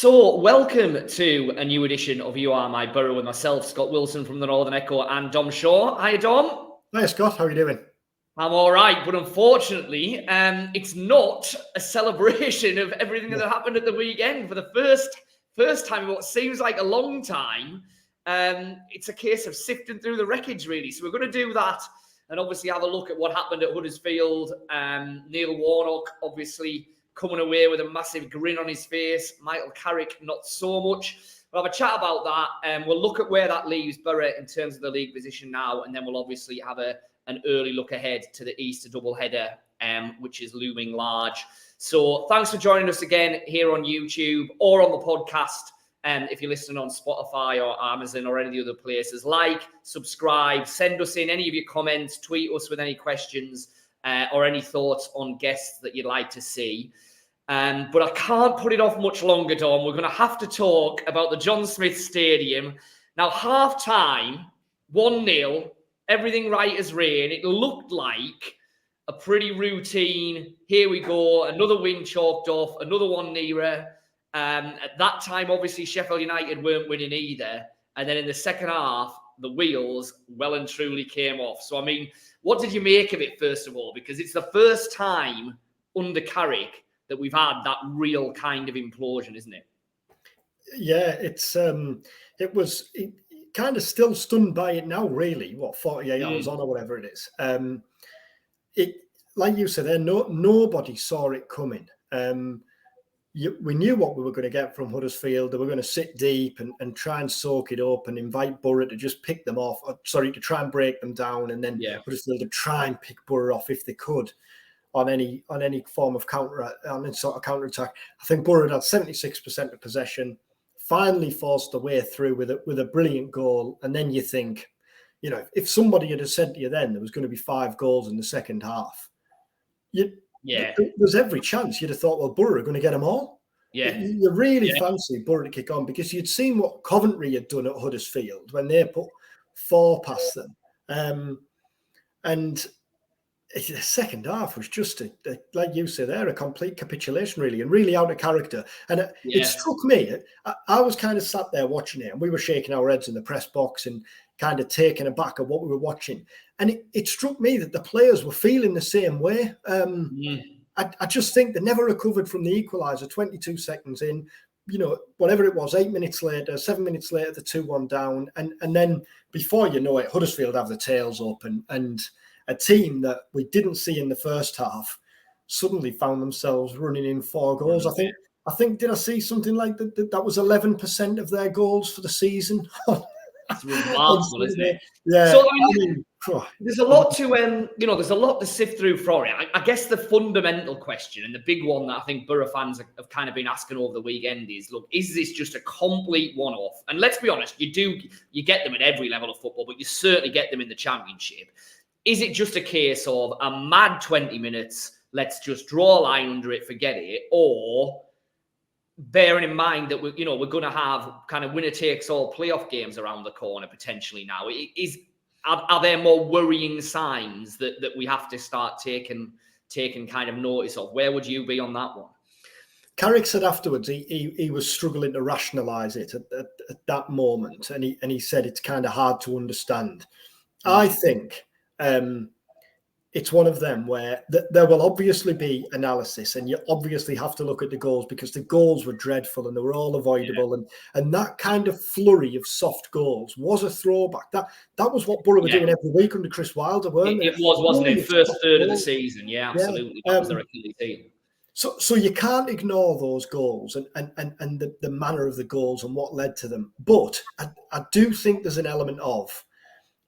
So, welcome to a new edition of You Are My Boro with myself, Scott Wilson from the Northern Echo, and Dom Shaw. Hi, Dom. Hi, Scott. How are you doing? I'm all right, but unfortunately, it's not a celebration of everything that happened at the weekend. For the first time in what seems like a long time, it's a case of sifting through the wreckage, really. So we're going to do that and obviously have a look at what happened at Huddersfield. Neil Warnock, obviously, coming away with a massive grin on his face. Michael Carrick, not so much. We'll have a chat about that, and we'll look at where that leaves Boro in terms of the league position now, and then we'll obviously have an early look ahead to the Easter doubleheader, which is looming large. So thanks for joining us again here on YouTube or on the podcast. If you're listening on Spotify or Amazon or any of the other places, like, subscribe, send us in any of your comments, tweet us with any questions or any thoughts on guests that you'd like to see. But I can't put it off much longer, Dom. We're going to have to talk about the John Smith Stadium. Now, half-time, 1-0, everything right as rain. It looked like a pretty routine, here we go, another win chalked off, another one nearer. At that time, obviously, Sheffield United weren't winning either. And then in the second half, the wheels well and truly came off. So, I mean, what did you make of it, first of all? Because it's the first time under Carrick that we've had that real kind of implosion, isn't it? Yeah, it was kind of still stunned by it now, really. 48 hours on or whatever it is. It, like you said there, nobody saw it coming. We knew what we were going to get from Huddersfield. They were going to sit deep and try and soak it up and invite Boro to just pick them off. To try and break them down, and then Huddersfield to try and pick Boro off if they could on any form of counter attack. I think Boro had 76% of possession, finally forced their way through with a brilliant goal. And then you think, if somebody had said to you then there was going to be 5 goals in the second half, there's every chance you'd have thought, well, Boro are going to get them all. Yeah, you really fancy Boro to kick on, because you'd seen what Coventry had done at Huddersfield when they put 4 past them, and the second half was just like you say there, a complete capitulation, really, and really out of character. And it struck me. I was kind of sat there watching it, and we were shaking our heads in the press box and kind of taken aback at what we were watching. And it struck me that the players were feeling the same way. I just think they never recovered from the equaliser 22 seconds in, whatever it was, 8 minutes later, 7 minutes later, the 2-1 down. And then before you know it, Huddersfield have the tails up, and a team that we didn't see in the first half suddenly found themselves running in 4 goals. I think did I see something like that was 11% of their goals for the season? That's remarkable, isn't it? Yeah. So, there's a lot to there's a lot to sift through for it. I guess the fundamental question, and the big one that I think Boro fans have kind of been asking over the weekend is, look, is this just a complete one-off? And let's be honest, you get them at every level of football, but you certainly get them in the Championship. Is it just a case of a mad 20 minutes, let's just draw a line under it, forget it, or bearing in mind that we're going to have kind of winner-takes-all playoff games around the corner potentially now? Are there more worrying signs that we have to start taking kind of notice of? Where would you be on that one? Carrick said afterwards he was struggling to rationalise it at that moment, and he said it's kind of hard to understand. I think it's one of them where there will obviously be analysis, and you obviously have to look at the goals, because the goals were dreadful and they were all avoidable, and that kind of flurry of soft goals was a throwback. That was what Boro were doing every week under Chris Wilder, weren't they? It was, wasn't it? First third of the season, absolutely. That was their Achilles heel. So you can't ignore those goals and the manner of the goals and what led to them. But I do think there's an element of,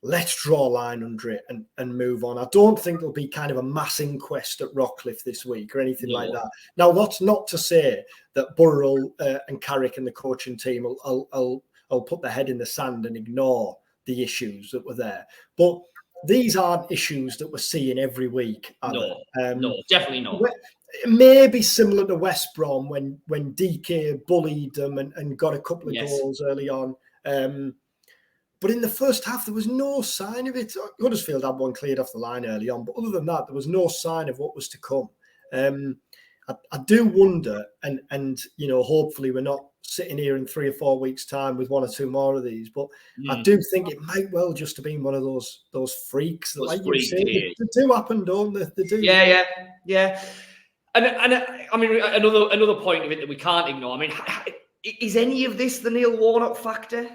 let's draw a line under it and move on. I don't think there'll be kind of a mass inquest at Rockcliffe this week or anything like that. Now, that's not to say that Boro and Carrick and the coaching team will put their head in the sand and ignore the issues that were there. But these aren't issues that we're seeing every week. No, definitely not. Maybe similar to West Brom when DK bullied them and got a couple of goals early on. But in the first half, there was no sign of it. Huddersfield had one cleared off the line early on, but other than that, there was no sign of what was to come. I do wonder, and hopefully we're not sitting here in 3 or 4 weeks' time with 1 or 2 more of these, but I do think it might well just have been one of those freaks that, like you say, they do happen, don't they? They do. Yeah. And I mean, another point of it that we can't ignore. I mean, is any of this the Neil Warnock factor?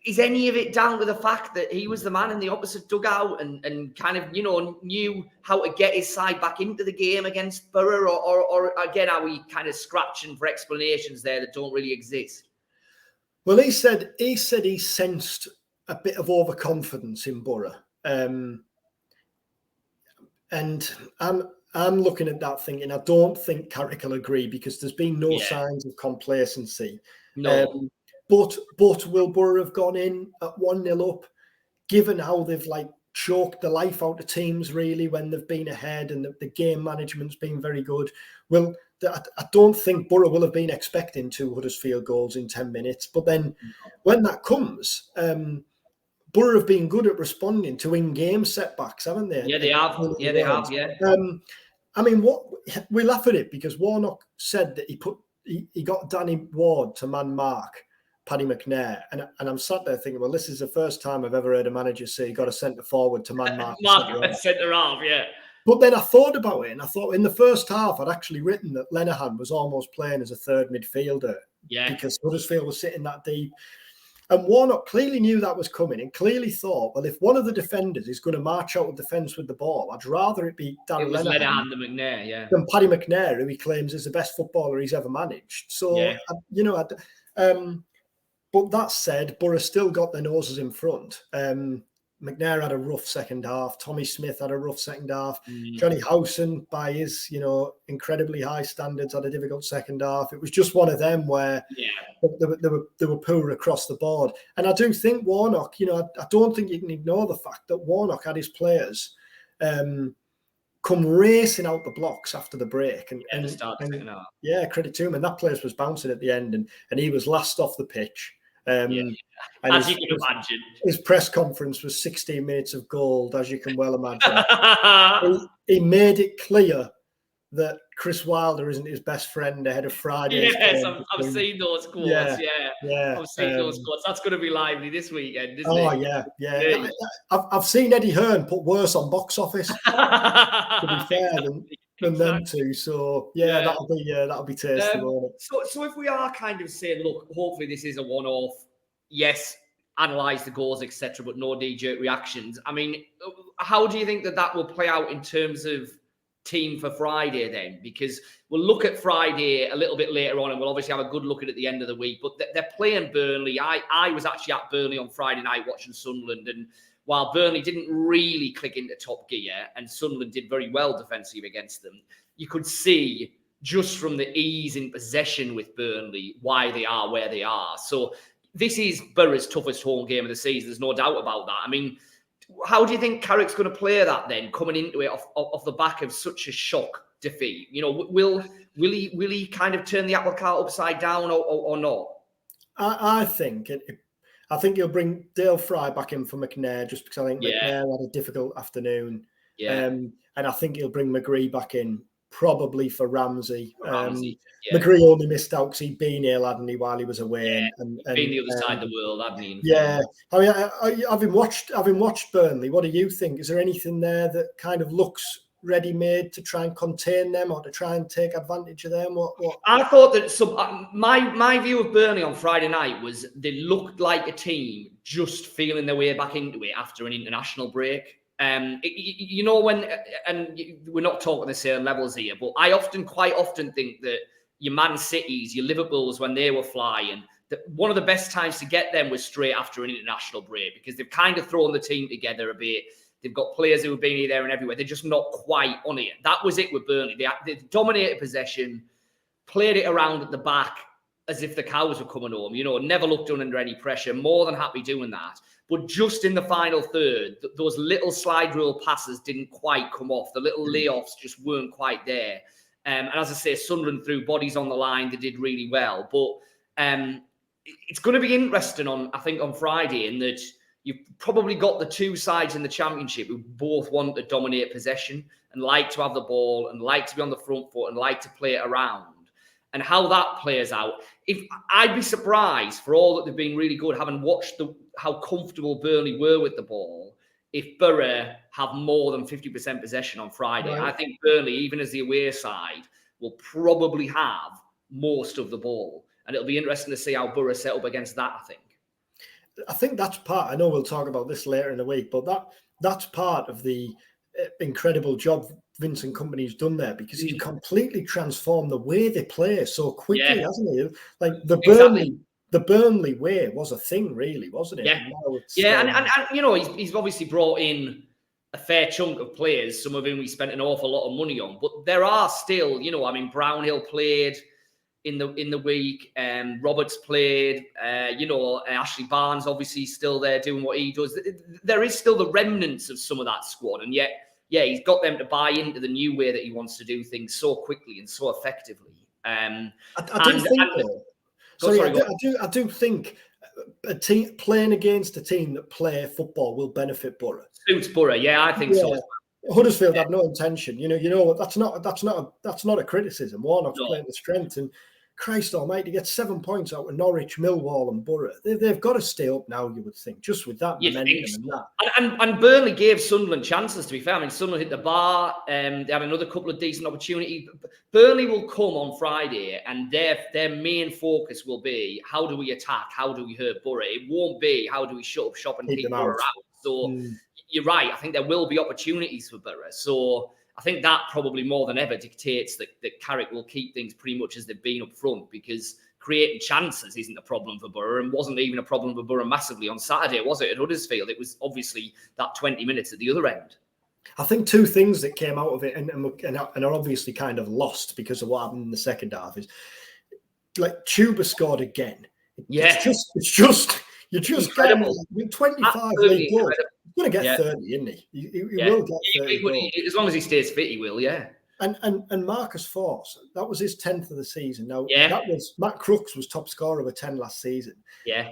Is any of it down to the fact that he was the man in the opposite dugout and kind of, knew how to get his side back into the game against Boro? Or again, are we kind of scratching for explanations there that don't really exist? Well, he said he sensed a bit of overconfidence in Boro. And I'm looking at that thinking, I don't think Carrick will agree because there's been no signs of complacency. No. But will Boro have gone in at 1-0 up, given how they've choked the life out of teams really when they've been ahead and the game management's been very good? Well, I don't think Boro will have been expecting 2 Huddersfield goals in 10 minutes. But then when that comes, Boro have been good at responding to in-game setbacks, haven't they? Yeah, they have. They have. I mean, we laugh at it because Warnock said that he got Danny Ward to man mark Paddy McNair, and I'm sat there thinking, well, this is the first time I've ever heard a manager say he got a centre forward to man mark centre half, yeah. But then I thought about it, and I thought in the first half I'd actually written that Lenihan was almost playing as a third midfielder, because Huddersfield was sitting that deep. And Warnock clearly knew that was coming and clearly thought, well, if one of the defenders is going to march out of the fence with the ball, I'd rather it be Dan Lenihan than McNair, than Paddy McNair, who he claims is the best footballer he's ever managed. So, but that said, Boro still got their noses in front. McNair had a rough second half. Tommy Smith had a rough second half. Johnny Howson, by his incredibly high standards, had a difficult second half. It was just one of them where they were poor across the board. And I do think Warnock, I don't think you can ignore the fact that Warnock had his players come racing out the blocks after the break. And credit to him. And that place was bouncing at the end, and he was last off the pitch. As you can imagine. His press conference was 16 minutes of gold, as you can well imagine. he made it clear that Chris Wilder isn't his best friend ahead of Friday. Yes, I've seen those quotes. Yeah. I've seen those quotes. That's going to be lively this weekend, isn't it? Yeah. I've seen Eddie Hearn put worse on box office, to be fair, than them two. So that'll be tasty. So if we are kind of saying, look, hopefully this is a one-off. Yes, analyze the goals, etc., but no knee-jerk reactions. I mean, how do you think that will play out in terms of team for Friday then? Because we'll look at Friday a little bit later on, and we'll obviously have a good look at it at the end of the week. But they're playing Burnley. I was actually at Burnley on Friday night watching Sunderland, and while Burnley didn't really click into top gear and Sunderland did very well defensively against them, you could see just from the ease in possession with Burnley why they are where they are. So this is Boro's toughest home game of the season. There's no doubt about that. I mean, how do you think Carrick's going to play that then, coming into it off the back of such a shock defeat? Will he kind of turn the apple cart upside down or not? I think he'll bring Dale Fry back in for McNair, just because I think McNair had a difficult afternoon. And I think he'll bring McGree back in, probably for Ramsey. McGree only missed out because he'd been ill, hadn't he, while he was away. And been the other side of the world, hadn't he? Yeah. I mean, having watched Burnley, what do you think? Is there anything there that kind of looks ready-made to try and contain them or to try and take advantage of them? What? I thought that my view of Burnley on Friday night was they looked like a team just feeling their way back into it after an international break. When and we're not talking the same levels here, but I quite often think that your Man Cities, your Liverpools, when they were flying, that one of the best times to get them was straight after an international break, because they've kind of thrown the team together a bit. They've got players who have been here, there, and everywhere. They're just not quite on it. That was it with Burnley. They dominated possession, played it around at the back as if the cows were coming home. Never looked under any pressure. More than happy doing that. But just in the final third, those little slide rule passes didn't quite come off. The little layoffs just weren't quite there. And as I say, Sunderland threw bodies on the line. They did really well. But it's going to be interesting on Friday, in that, you've probably got the two sides in the Championship who both want to dominate possession and like to have the ball and like to be on the front foot and like to play it around. And how that plays out, if I'd be surprised, for all that they've been really good, having watched how comfortable Burnley were with the ball, if Boro have more than 50% possession on Friday. Right. I think Burnley, even as the away side, will probably have most of the ball. And it'll be interesting to see how Boro set up against that, I think that's part, I know we'll talk about this later in the week, but that's part of the incredible job Vincent Kompany's done there, because he's completely transformed the way they play so quickly, hasn't he? Like the Burnley way was a thing, really, wasn't it? Yeah, and you know, he's obviously brought in a fair chunk of players, some of whom he spent an awful lot of money on, but there are still, you know, I mean, Brownhill played in the week, Roberts played, you know, Ashley Barnes obviously still there doing what he does. There is still the remnants of some of that squad, and yet, yeah, he's got them to buy into the new way that he wants to do things so quickly and so effectively. I do think a team playing against a team that play football will benefit Boro. Suits Boro, yeah, I think so. Huddersfield have no intention. You know that's not a criticism. Warnock's playing the strength, and Christ Almighty, get 7 points out of Norwich, Millwall, and Boro. They've got to stay up now, you would think, just with that momentum and that. And Burnley gave Sunderland chances, to be fair. I mean, Sunderland hit the bar. They had another couple of decent opportunities. Burnley will come on Friday, and their main focus will be, how do we attack? How do we hurt Boro? It won't be, how do we shut up shop and keep Boro out? So you're right. I think there will be opportunities for Boro. So I think that probably more than ever dictates that Carrick will keep things pretty much as they've been up front, because creating chances isn't a problem for Boro, and wasn't even a problem for Boro massively on Saturday, was it, at Huddersfield? It was obviously that 20 minutes at the other end. I think two things that came out of it and are obviously kind of lost because of what happened in the second half is, like, Tuba scored again. Yeah. It's just you're just incredible. Getting 25 league goals. He's going to get 30, isn't he? He will get 30 as long as he stays fit, he will, yeah. And Marcus Forss, that was his 10th of the season. Now, that was Matt Crooks was top scorer with 10 last season. Yeah.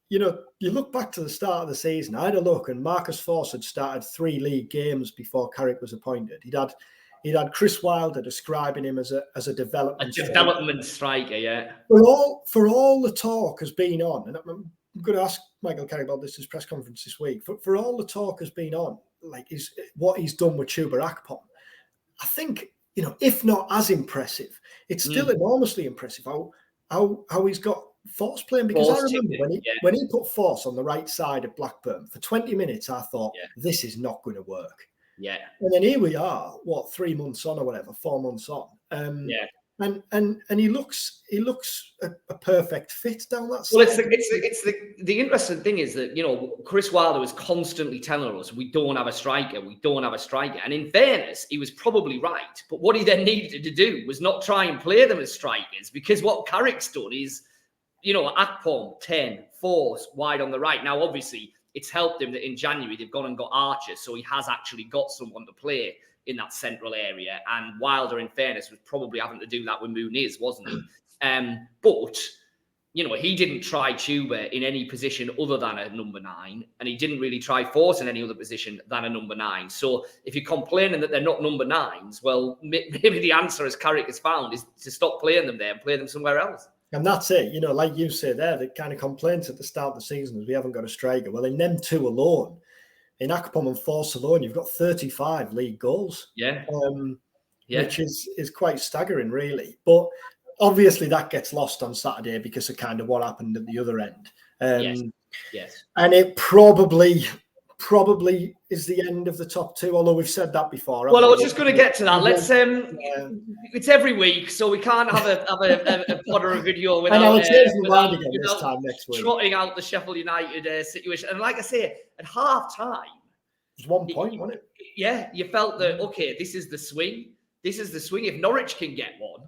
You know, you look back to the start of the season, I had a look, and Marcus Forss had started 3 league games before Carrick was appointed. He'd had Chris Wilder describing him as a development striker, yeah. For all the talk has been on, and I'm going to ask Michael Carrick about this at his press conference this week. For all the talk has been on, like, is what he's done with Chuba Akpom. I think, you know, if not as impressive, it's still enormously impressive how he's got Forss playing, because I remember when he put Forss on the right side of Blackburn for 20 minutes, I thought, this is not going to work. Yeah. And then here we are, 3 months on or whatever, 4 months on. And he looks a perfect fit down that side. Well, it's the interesting thing is that, you know, Chris Wilder was constantly telling us we don't have a striker, and in fairness, he was probably right. But what he then needed to do was not try and play them as strikers, because what Carrick's done is, you know, Akpom 10, Forss wide on the right. Now, obviously, it's helped him that in January they've gone and got Archer, so he has actually got someone to play in that central area. And Wilder, in fairness, was probably having to do that with Muniz, wasn't he? But, you know, he didn't try Tuba in any position other than a number 9, and he didn't really try Forss in any other position than a number 9. So if you're complaining that they're not number 9s, well, maybe the answer, as Carrick has found, is to stop playing them there and play them somewhere else. And that's it. You know, like you say there, the kind of complaints at the start of the season is we haven't got a striker. Well, in them two alone, in Akpom and Forss alone, you've got 35 league goals. Yeah. Which is quite staggering, really. But obviously that gets lost on Saturday because of kind of what happened at the other end. Yes. And it probably is the end of the top 2, although we've said that before. Well, I was just going to get to that. Let's it's every week, so we can't have a pod or a video without trotting out the Sheffield United situation. And like I say, at half time, it was 1 point, wasn't it? Yeah, you felt that, okay, this is the swing. If Norwich can get one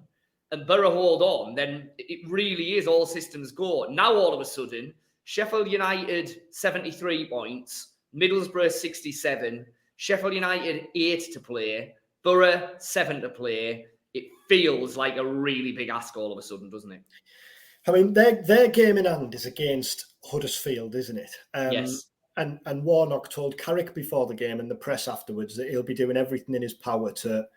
and Boro hold on, then it really is all systems go. Now, all of a sudden, Sheffield United 73 points, Middlesbrough 67, Sheffield United 8 to play, Boro 7 to play. It feels like a really big ask all of a sudden, doesn't it? I mean, their game in hand is against Huddersfield, isn't it? Yes. and Warnock told Carrick before the game and the press afterwards that he'll be doing everything in his power to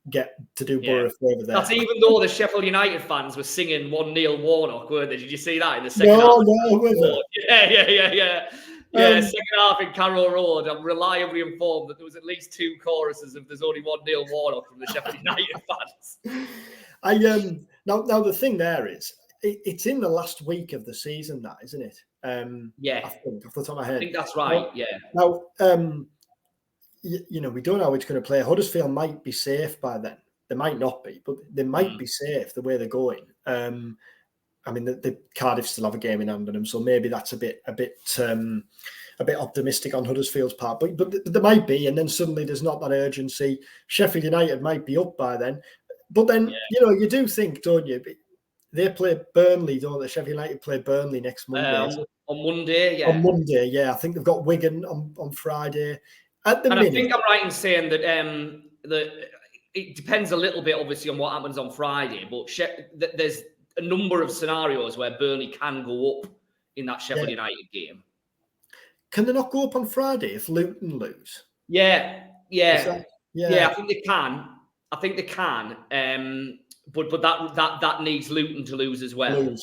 get to do Boro a favour there. That's even though the Sheffield United fans were singing 1-0 Warnock, weren't they? Did you see that in the second half? No, was it? Yeah. Yeah, second half in Carrow Road, I'm reliably informed that there was at least 2 choruses of "There's only 1-0 Warnock" from the Sheffield United fans. Now the thing there is, it's in the last week of the season, that isn't it? Yeah, I think off the top of my head. I think that's right. Yeah. Now, we don't know how it's going to play. Huddersfield might be safe by then. They might not be, but they might be safe the way they're going. I mean, the Cardiff still have a game in hand on them, so maybe that's a bit optimistic on Huddersfield's part. But there might be, and then suddenly there's not that urgency. Sheffield United might be up by then, but then you do think, don't you? They play Burnley, don't they? Sheffield United play Burnley next Monday. On Monday, yeah. On Monday, yeah. I think they've got Wigan on Friday. At the minute, I think I'm right in saying that it depends a little bit, obviously, on what happens on Friday. But there's a number of scenarios where Burnley can go up in that Sheffield United game. Can they not go up on Friday if Luton lose? Yeah. I think they can. But that needs Luton to lose as well. Yeah.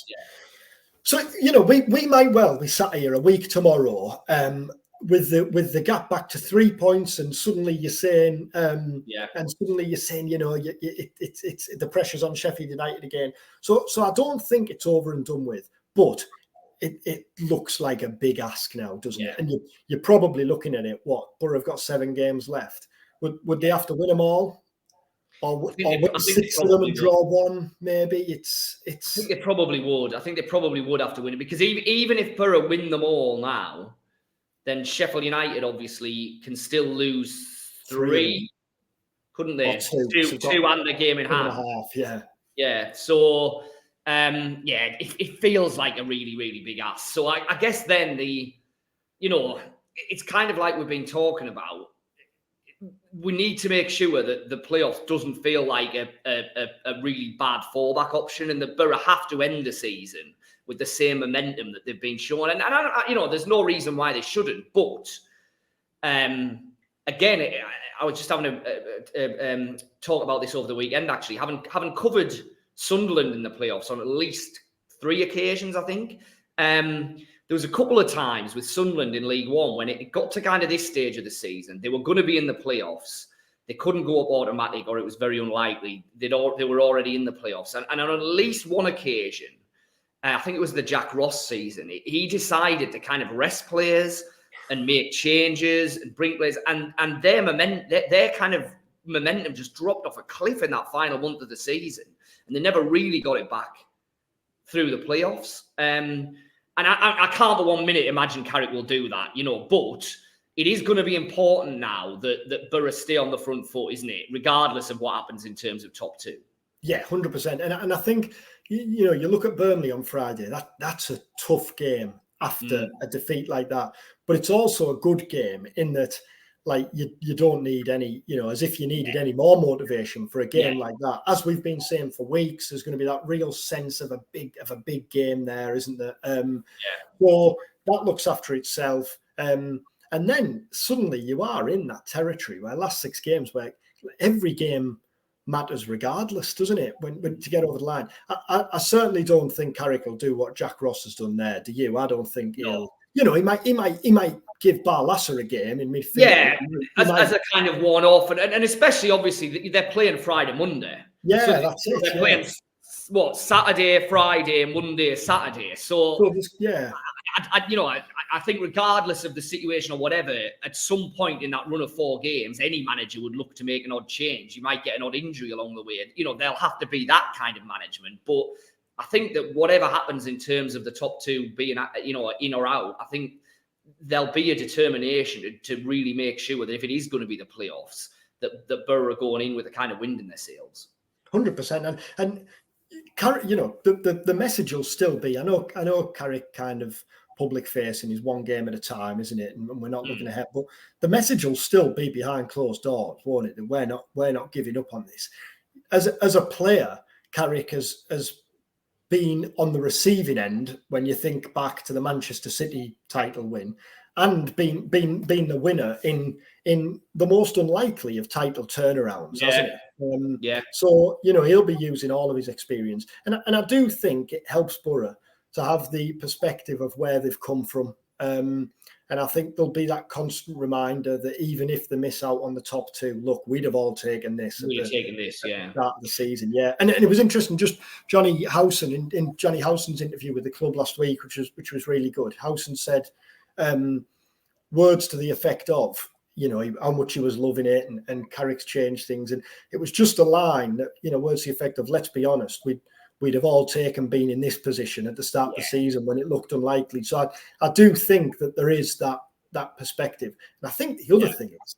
So we might well be sat here a week tomorrow with the gap back to 3 points, and suddenly you're saying, it's the pressure's on Sheffield United again. So I don't think it's over and done with, but it looks like a big ask now, doesn't it? And you're probably looking at it. What, Boro have got 7 games left? Would they have to win them all? Or win 6 of them and draw 1, maybe? I think they probably would. I think they probably would have to win it, because even if Boro win them all now, then Sheffield United obviously can still lose 3, couldn't they? 2 and a game in hand. Yeah. So, it feels like a really, really big ask. So I guess then it's kind of like we've been talking about. We need to make sure that the playoffs doesn't feel like a really bad fallback option, and that Boro have to end the season with the same momentum that they've been showing. And there's no reason why they shouldn't. But again, I was just having a talk about this over the weekend, actually, having covered Sunderland in the playoffs on at least 3 occasions, I think. There was a couple of times with Sunderland in League One when it got to kind of this stage of the season, they were going to be in the playoffs. They couldn't go up automatic, or it was very unlikely. They were already in the playoffs. And on at least one occasion, I think it was the Jack Ross season, he decided to kind of rest players and make changes and bring players, and their kind of momentum just dropped off a cliff in that final month of the season, and they never really got it back through the playoffs. And I can't for 1 minute imagine Carrick will do that, but it is going to be important now that Boro stay on the front foot, isn't it? Regardless of what happens in terms of top 2. Yeah, 100%. And I think, you look at Burnley on Friday, that's a tough game after a defeat like that. But it's also a good game in that, like, you don't need any, as if you needed any more motivation for a game like that. As we've been saying for weeks, there's going to be that real sense of a big game there, isn't there? So that looks after itself. And then suddenly you are in that territory where last 6 games, where every game matters regardless, doesn't it? When to get over the line, I certainly don't think Carrick will do what Jack Ross has done there. Do you? I don't think he'll. He might give Barlasser a game in midfield. Yeah, as a kind of one-off, and especially obviously they're playing Friday, Monday. Yeah, so that's it. They're playing Saturday, Friday, Monday, Saturday. So I think regardless of the situation or whatever, at some point in that run of 4 games, any manager would look to make an odd change. You might get an odd injury along the way. There'll have to be that kind of management. But I think that whatever happens in terms of the top 2 being, in or out, I think there'll be a determination to really make sure that if it is going to be the playoffs, that Boro are going in with a kind of wind in their sails. 100%. And Carrick, the message will still be. I know Carrick kind of public facing is 1 game at a time, isn't it? And we're not looking ahead, but the message will still be behind closed doors, won't it? That we're not giving up on this. As a player, Carrick has been on the receiving end when you think back to the Manchester City title win, and being the winner in the most unlikely of title turnarounds, hasn't it? So he'll be using all of his experience, and I do think it helps Boro to have the perspective of where they've come from. And I think there'll be that constant reminder that even if they miss out on the top two, look, we'd have all taken this. We'd have taken this, at the start of the season, And it was interesting, just Johnny Howson, in Johnny Howson's interview with the club last week, which was really good. Howson said words to the effect of, how much he was loving it, and Carrick's changed things. And it was just a line that, words to the effect of, let's be honest, we'd have all taken being in this position at the start of the season when it looked unlikely. So I do think that there is that perspective. And I think the other thing is,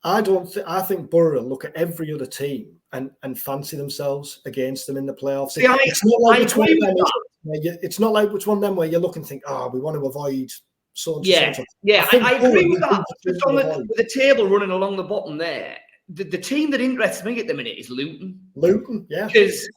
I think Boro look at every other team and fancy themselves against them in the playoffs. See, it's not like which one of them where you look and think, we want to avoid so and so. I agree with that. Just on the table running along the bottom there, the team that interests me at the minute is Luton. Because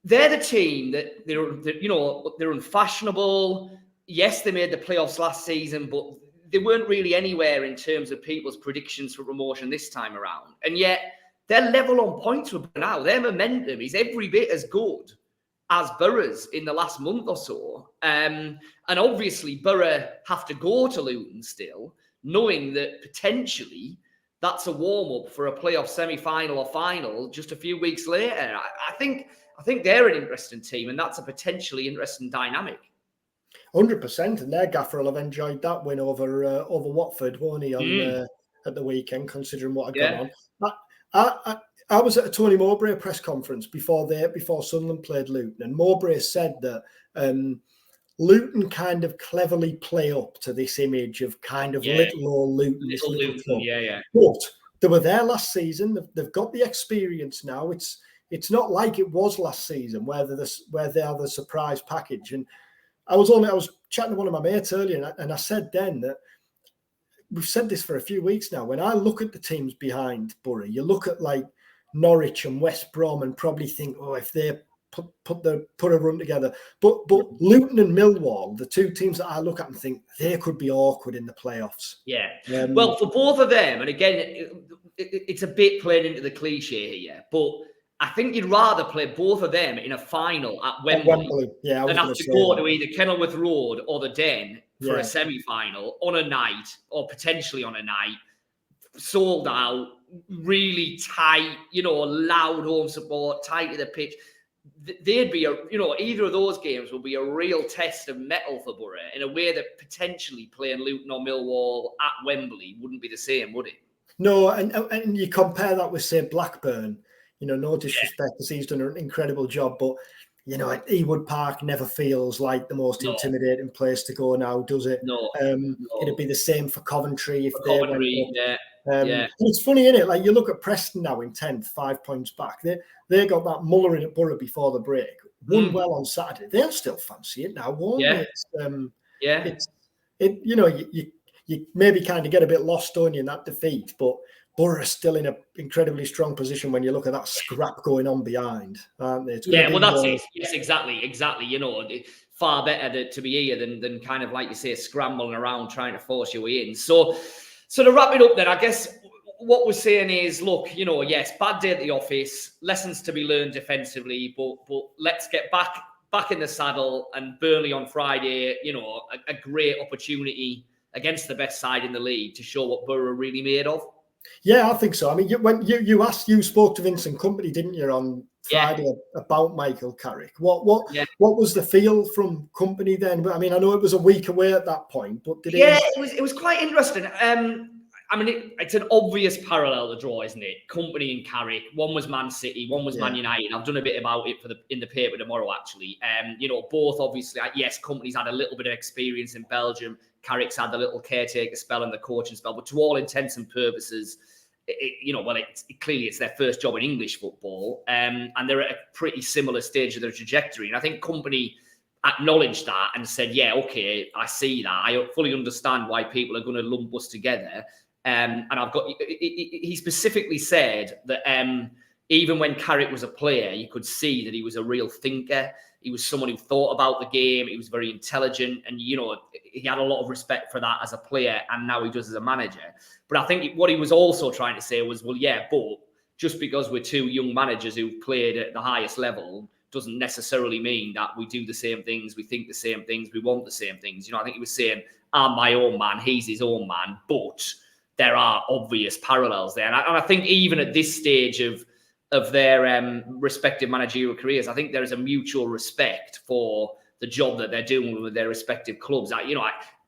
they're the team that they're unfashionable. Yes, they made the playoffs last season, but they weren't really anywhere in terms of people's predictions for promotion this time around. And yet they're level on points with now. Their momentum is every bit as good as Boro's in the last month or so. And obviously Boro have to go to Luton still, knowing that potentially that's a warm-up for a playoff semi-final or final just a few weeks later. I think they're an interesting team, and that's a potentially interesting dynamic. 100%, and their gaffer will have enjoyed that win over Watford, won't he, at the weekend, considering what had gone on. I was at a Tony Mowbray press conference before Sunderland played Luton, and Mowbray said that Luton kind of cleverly play up to this image of kind of little old Luton. Little Luton, But they were there last season. They've got the experience now. It's not like it was last season where they are the surprise package. And I was chatting to one of my mates earlier, and I said then that we've said this for a few weeks now. When I look at the teams behind Boro, you look at like Norwich and West Brom and probably think, if they put a run together. But Luton and Millwall, the two teams that I look at and think they could be awkward in the playoffs. Well, for both of them, and again, it's a bit playing into the cliche here, but I think you'd rather play both of them in a final at Wembley than have to go to either Kenilworth Road or the Den for a semi-final on a night, or potentially on a night, sold out, really tight, loud home support, tight to the pitch. They'd be either of those games will be a real test of mettle for Boro in a way that potentially playing Luton or Millwall at Wembley wouldn't be the same, would it? No, and you compare that with, say, Blackburn. No disrespect, because he's done an incredible job, but Ewood Park never feels like the most intimidating place to go now, does it? No. It'd be the same for Coventry if they went up. And it's funny, isn't it? Like, you look at Preston now in 10th, 5 points back. They got that muller in at Boro before the break. Won well on Saturday. They'll still fancy it now, won't they? You maybe kind of get a bit lost, don't you, in that defeat, but Boro are still in an incredibly strong position when you look at that scrap going on behind, aren't they? That's it. Yes, exactly. Far better to be here than kind of, like you say, scrambling around trying to force your way in. So to wrap it up then, I guess what we're saying is, look, yes, bad day at the office, lessons to be learned defensively, but let's get back in the saddle, and Burnley on Friday, a great opportunity against the best side in the league to show what Boro are really made of. Yeah, I think so. I mean, when you spoke to Vincent Kompany, didn't you, on Friday about Michael Carrick? What was the feel from Kompany then? I mean, I know it was a week away at that point, but it was quite interesting. I mean, it's an obvious parallel to draw, isn't it? Kompany and Carrick. One was Man City, one was Man United. I've done a bit about it in the paper tomorrow, actually. Both obviously. Yes, Kompany's had a little bit of experience in Belgium. Carrick's had a little caretaker spell and the coaching spell, but to all intents and purposes, clearly it's their first job in English football, and they're at a pretty similar stage of their trajectory. And I think Kompany acknowledged that and said, "Yeah, okay, I see that. I fully understand why people are going to lump us together." And he specifically said that even when Carrick was a player, you could see that he was a real thinker. He was someone who thought about the game. He was very intelligent. And, you know, he had a lot of respect for that as a player, and now he does as a manager. But I think what he was also trying to say was, well, yeah, but just because we're two young managers who've played at the highest level doesn't necessarily mean that we do the same things, we think the same things, we want the same things. You know, I think he was saying, I'm my own man, he's his own man, but there are obvious parallels there. And I think even at this stage of their respective managerial careers, I think there is a mutual respect for the job that they're doing with their respective clubs.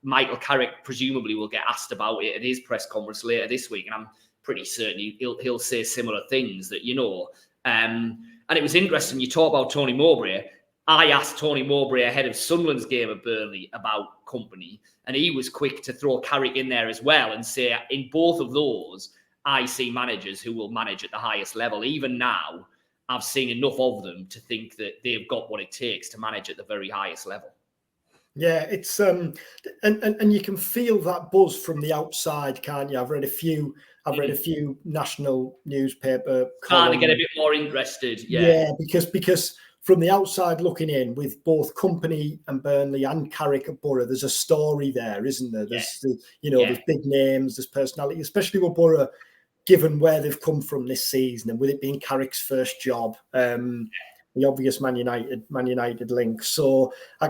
Michael Carrick presumably will get asked about it at his press conference later this week, and I'm pretty certain he'll say similar things that, you know. And it was interesting, you talk about Tony Mowbray. I asked Tony Mowbray ahead of Sunderland's game at Burnley about company, and he was quick to throw Carrick in there as well and say, in both of those, I see managers who will manage at the highest level. Even now, I've seen enough of them to think that they've got what it takes to manage at the very highest level. Yeah, it's and you can feel that buzz from the outside, can't you? I've read a few national newspaper Starting to get a bit more interested. Yeah, because from the outside looking in, with both Company and Burnley and Carrick at Boro, there's a story there, isn't there? There's there's big names, there's personality, especially with Boro, given where they've come from this season, and with it being Carrick's first job. The obvious Man United link. So I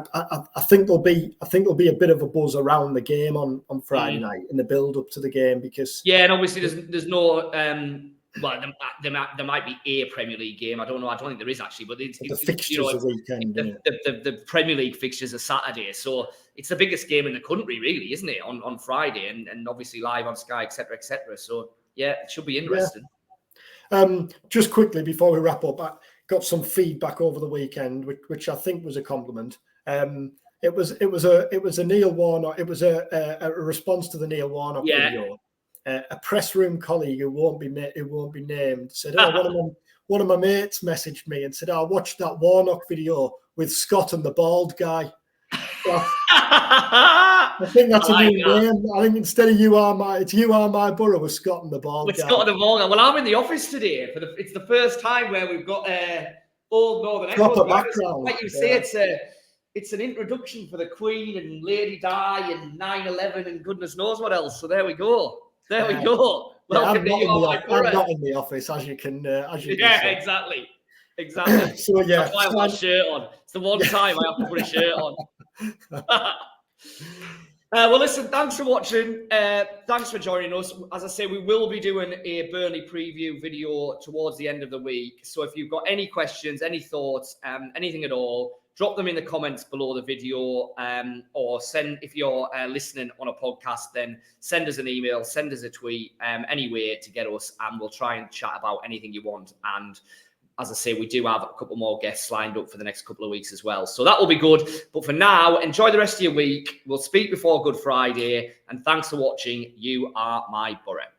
think there'll be a bit of a buzz around the game on Friday night in the build up to the game, because and obviously there's no there might be a Premier League game. I don't know. I don't think there is actually, but the fixtures are weekend. The Premier League fixtures are Saturday, so it's the biggest game in the country, really, isn't it? On Friday, and obviously live on Sky, etc., etc. So yeah, it should be interesting. Just quickly before we wrap up, I got some feedback over the weekend, which I think was a compliment. It was a Neil Warnock. It was a response to the Neil Warnock video. A press room colleague who won't be named said, one of my mates messaged me and said, I watched that Warnock video with Scott and the bald guy. I think that's a new name. I think instead of You Are My Borough with Scott and the bald guy. Scott and the bald guy. Well, I'm in the office today. It's the first time where we've got Old Northern proper background. Like you say, it's an introduction for the Queen and Lady Di and 9/11 and goodness knows what else. So there we go. Welcome to You Are My Borough. I'm not in the office, as you can. Exactly. So yeah, that's why I've got a shirt on. It's the one time I have to put a shirt on. Well, listen, thanks for watching. Thanks for joining us. As I say, we will be doing a Burnley preview video towards the end of the week. So if you've got any questions, any thoughts, anything at all, drop them in the comments below the video, or if you're listening on a podcast, then send us an email, send us a tweet, any way to get us, and we'll try and chat about anything you want. And as I say, we do have a couple more guests lined up for the next couple of weeks as well. So that will be good. But for now, enjoy the rest of your week. We'll speak before Good Friday. And thanks for watching You Are My Borough.